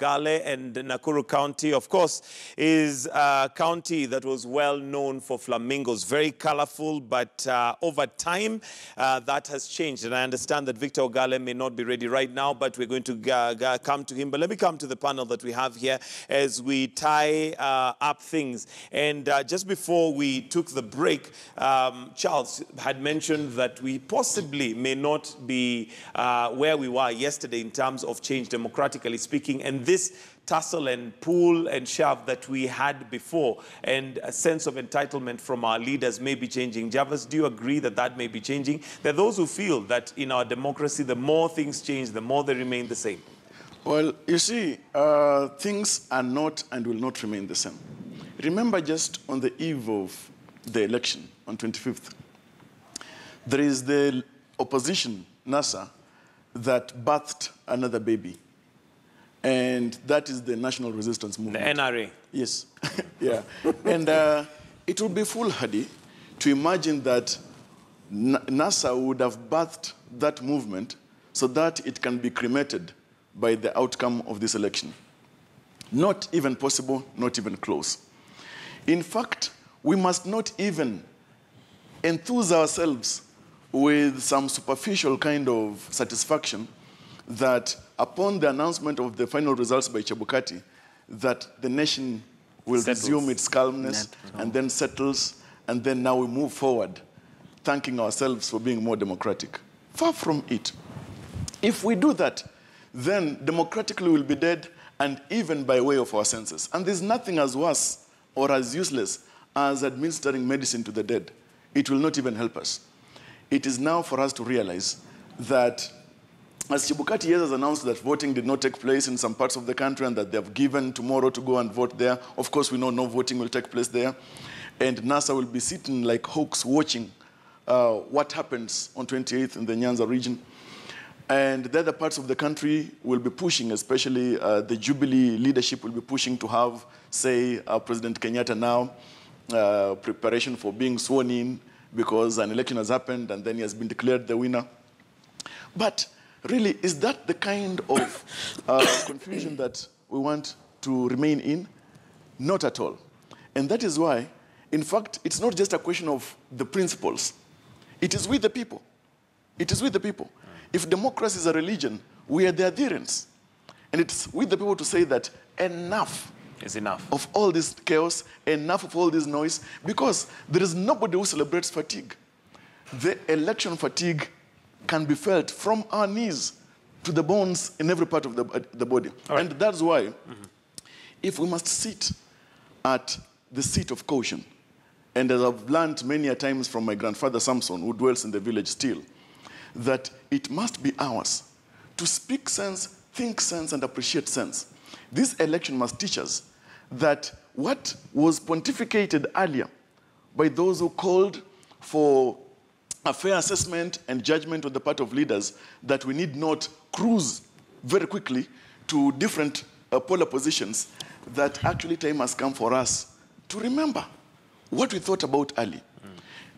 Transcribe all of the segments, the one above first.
Ogale, and Nakuru County, of course, is a county that was well known for flamingos. Very colorful, but over time, that has changed. And I understand that Victor Ogale may not be ready right now, but we're going to come to him. But let me come to the panel that we have here as we tie up things. And just before we took the break, Charles had mentioned that we possibly may not be where we were yesterday in terms of change, democratically speaking, and this tussle and pull and shove that we had before and a sense of entitlement from our leaders may be changing. Javas, do you agree that that may be changing? There are those who feel that in our democracy, the more things change, the more they remain the same. Well, you see, things are not and will not remain the same. Remember, just on the eve of the election on 25th, there is the opposition, NASA, that birthed another baby. And that is the National Resistance Movement. The NRA. Yes. Yeah. And it would be foolhardy to imagine that NASA would have birthed that movement so that it can be cremated by the outcome of this election. Not even possible, not even close. In fact, we must not even enthuse ourselves with some superficial kind of satisfaction that upon the announcement of the final results by Chebukati, that the nation will resume its calmness and then settles, and then now we move forward, thanking ourselves for being more democratic. Far from it. If we do that, then democratically we'll be dead, and even by way of our senses. And there's nothing as worse or as useless as administering medicine to the dead. It will not even help us. It is now for us to realize that as Chebukati has announced that voting did not take place in some parts of the country and that they have given tomorrow to go and vote there, of course we know no voting will take place there. And NASA will be sitting like hawks watching what happens on 28th in the Nyanza region. And the other parts of the country will be pushing, especially the Jubilee leadership will be pushing to have, say, President Kenyatta now, preparation for being sworn in because an election has happened and then he has been declared the winner. But really, is that the kind of confusion that we want to remain in? Not at all. And that is why, in fact, it's not just a question of the principles. It is with the people. It is with the people. If democracy is a religion, we are the adherents. And it's with the people to say that enough is enough of all this chaos, enough of all this noise, because there is nobody who celebrates fatigue. The election fatigue can be felt from our knees to the bones in every part of the body. Right. And that's why, if we must sit at the seat of caution, and as I've learned many a times from my grandfather Samson, who dwells in the village still, that it must be ours to speak sense, think sense, and appreciate sense. This election must teach us that what was pontificated earlier by those who called for a fair assessment and judgment on the part of leaders, that we need not cruise very quickly to different polar positions, that actually time has come for us to remember what we thought about early.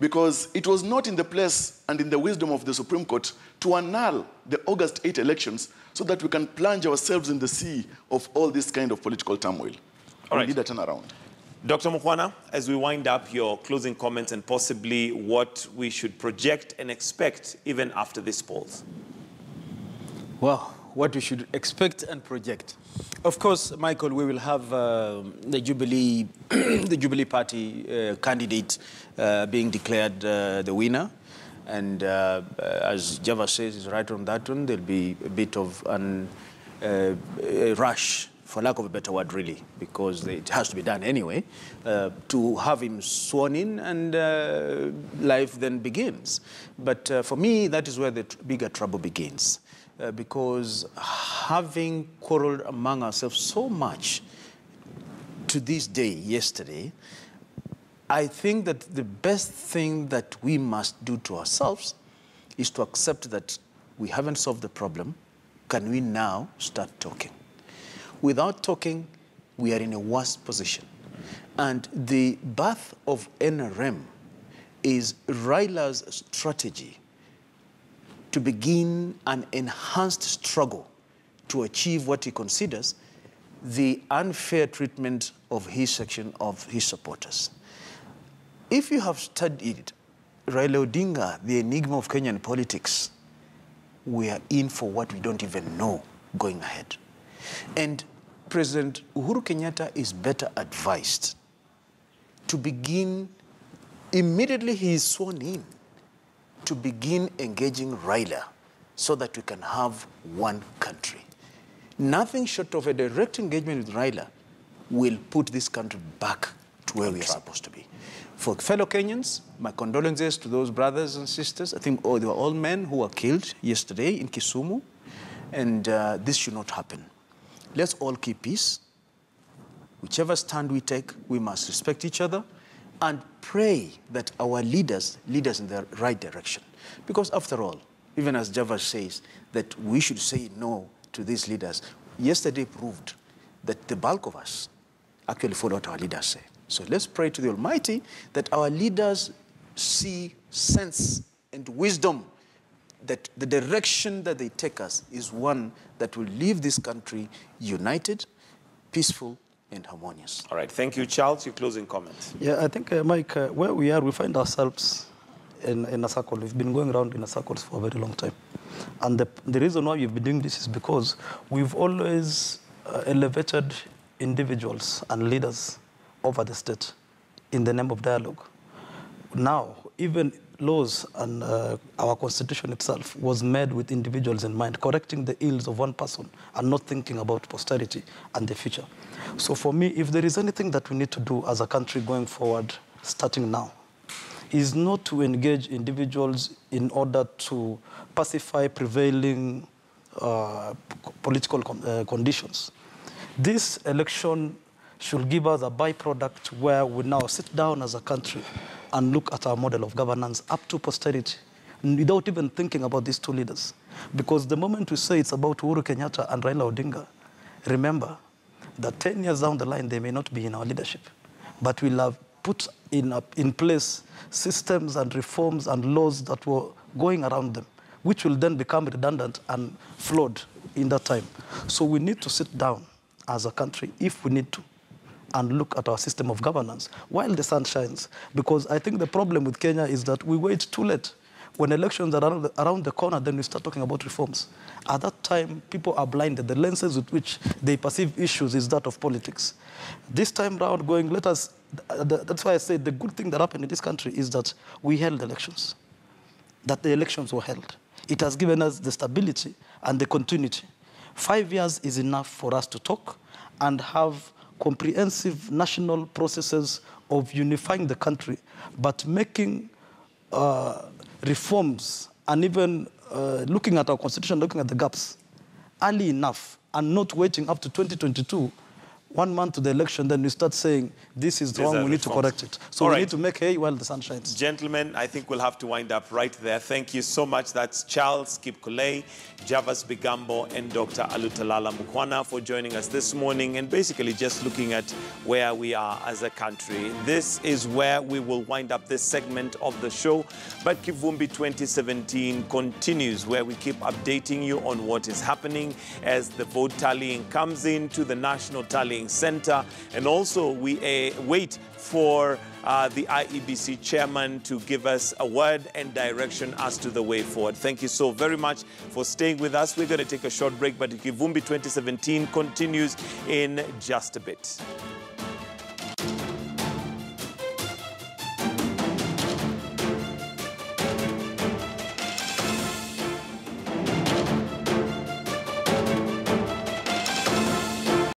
Because it was not in the place and in the wisdom of the Supreme Court to annul the August 8 elections so that we can plunge ourselves in the sea of all this kind of political turmoil. All right. We need a turnaround. Dr. Mukwana, as we wind up, your closing comments and possibly what we should project and expect even after these polls. Well, what we should expect and project. Of course, Michael, we will have the Jubilee, the Jubilee Party candidate being declared the winner. And as Java says, is right on that one, there'll be a bit of a rush, for lack of a better word, really, because it has to be done anyway, to have him sworn in, and life then begins. But for me, that is where the bigger trouble begins. Because having quarreled among ourselves so much to this day, yesterday, I think that the best thing that we must do to ourselves is to accept that we haven't solved the problem. Can we now start talking? Without talking, we are in a worse position. And the birth of NRM is Raila's strategy to begin an enhanced struggle to achieve what he considers the unfair treatment of his section of his supporters. If you have studied Raila Odinga, the enigma of Kenyan politics, we are in for what we don't even know going ahead. And President Uhuru Kenyatta is better advised to begin, immediately he is sworn in, to begin engaging Raila so that we can have one country. Nothing short of a direct engagement with Raila will put this country back to where we are supposed to be. For fellow Kenyans, my condolences to those brothers and sisters. I think they were all men who were killed yesterday in Kisumu, and this should not happen. Let's all keep peace. Whichever stand we take, we must respect each other and pray that our leaders lead us in the right direction. Because after all, even as Java says, that we should say no to these leaders, yesterday proved that the bulk of us actually follow what our leaders say. So let's pray to the Almighty that our leaders see sense and wisdom, that the direction that they take us is one that will leave this country united, peaceful, and harmonious. All right. Thank you, Charles. Your closing comments. Yeah, I think, Mike, where we are, we find ourselves in a circle. We've been going around in a circles for a very long time. And the reason why we've been doing this is because we've always elevated individuals and leaders over the state in the name of dialogue. Now, even laws and our constitution itself was made with individuals in mind, correcting the ills of one person and not thinking about posterity and the future. So for me, if there is anything that we need to do as a country going forward, starting now, is not to engage individuals in order to pacify prevailing political conditions. This election should give us a byproduct where we now sit down as a country and look at our model of governance up to posterity without even thinking about these two leaders. Because the moment we say it's about Uhuru Kenyatta and Raila Odinga, remember that 10 years down the line, they may not be in our leadership. But we'll have put in place systems and reforms and laws that were going around them, which will then become redundant and flawed in that time. So we need to sit down as a country, if we need to, and look at our system of governance while the sun shines. Because I think the problem with Kenya is that we wait too late. When elections are around the corner, then we start talking about reforms. At that time, people are blinded. The lenses with which they perceive issues is that of politics. This time round, that's why I say the good thing that happened in this country is that we held elections, that the elections were held. It has given us the stability and the continuity. 5 years is enough for us to talk and have comprehensive national processes of unifying the country, but making reforms and even looking at our constitution, looking at the gaps early enough and not waiting up to 2022, 1 month to the election, then we start saying, this is wrong, we need to correct it. So we need to make hay while the sun shines. Gentlemen, I think we'll have to wind up right there. Thank you so much. That's Charles Kipkulei, Javas Bigambo, and Dr. Alutalala Mukwana for joining us this morning and basically just looking at where we are as a country. This is where we will wind up this segment of the show. But Kivumbi 2017 continues, where we keep updating you on what is happening as the vote tallying comes into the National Tallying Center, and also we wait for the IEBC chairman to give us a word and direction as to the way forward. Thank you so very much for staying with us. We're going to take a short break, but Kivumbi 2017 continues in just a bit.